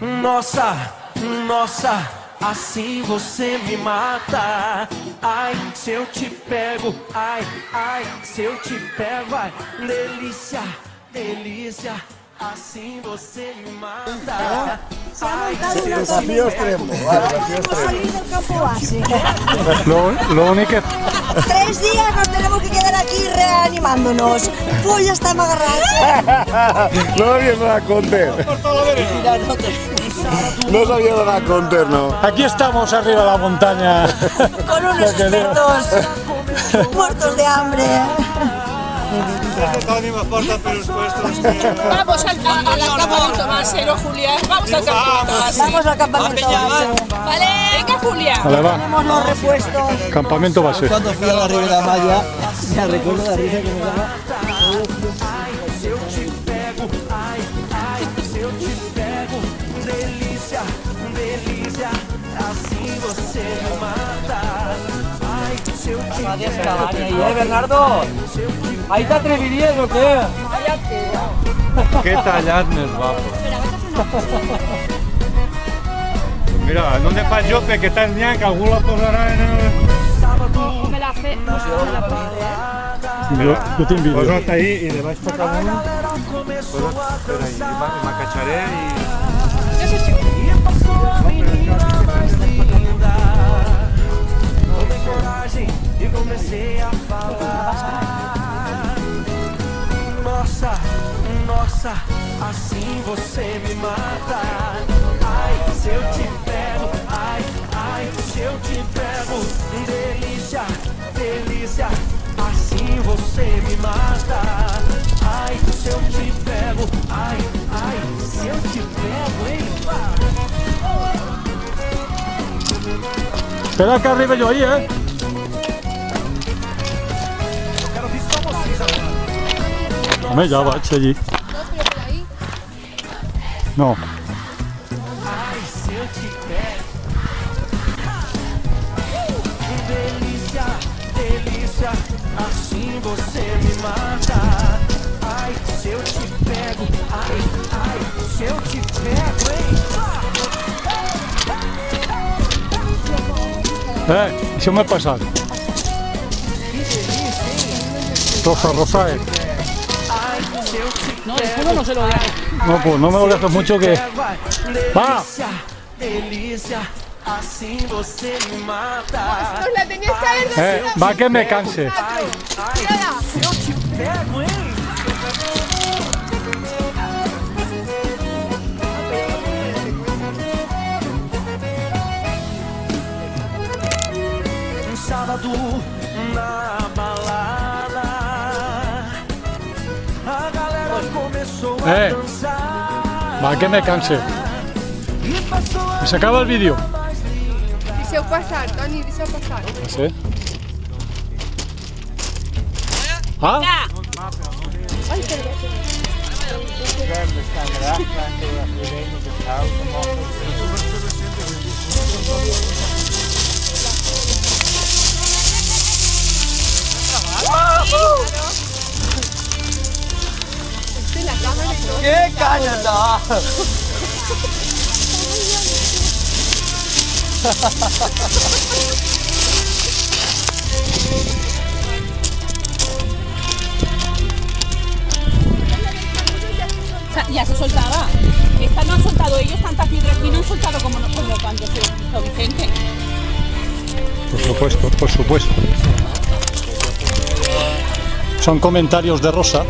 Nossa, nossa, assim você me mata. Ai, se eu te pego, ai, ai, se eu te pego, ai, delícia, delícia, assim você me mata. Ai, se eu Desafío extremo, vale, desafío extremo. Salir del campo base. Lo único que... 3 días nos tenemos que quedar aquí reanimándonos. Pues ya estamos agarrados. No sabía nada conter. No sabía nada conter, no. Aquí estamos arriba de la montaña. Con unos expertos muertos de hambre. Vamos al campamento base, ¿no, Julia? Vamos al campamento base. Vamos al campamento base. Vale, venga, Julia. Vale, va. Tenemos los repuestos. Campamento base. Cuando fui a la Ribera Maya, me recuerdo la risa que me daba. se eu te pego, ai, ai, se eu te pego, delícia, delícia, assim você me mata. Ai, se eu te pego, Bernardo, ¿ahí te atreverías o qué? Qué tallarnes, guapo. Mira, ¿dónde está el Jope que está el ñan? Que algún la posará en el... Me la fe. Yo te invito. Pues hasta ahí y le vais para cada uno. Pues espera ahí, me acacharé y... Ese chico. e passou a menina mais linda. Tomei coragem e comecei a falar. Nossa, nossa, assim você me mata. Ai, se eu te pego, ai, ai, se eu te pego, delícia, delícia, assim você me mata. Ai, se eu te pego, ai, ai, se eu te pego, hein? Espera que arriba yo ahí, ¿eh? Eu quero ver só vocês agora. Hombre, ya va, allí. No. Ai, se eu te pego, delícia, delícia, assim você me mata. Ai, se eu te pego, ai, ai, se eu te pego, hein? Eso me pasa. Rosa, rosa, Ai, se eu te No, el escudo no se lo da. No, pues no me lo haces mucho que... ¡Va! delícia, delícia, assim você me mata. Os la tenías que haber dado. Va que me canse. Ai, ai, se eu te pego, hein? Um sábado na balada, a galera começou a dançar. Va que me canse. E passou a Se acaba el vídeo. mais linda. Deixa-ho passar, Toni, deixa-ho passar. Sí. Ah, Ai, perdó. Estoy en la cámara y todo. ¡Qué cañada! O sea, ya se soltaba. Esta no han soltado ellos tantas piedras aquí, no han soltado como cuando se hizo Vicente. por supuesto, por supuesto. Son comentarios de Rosa.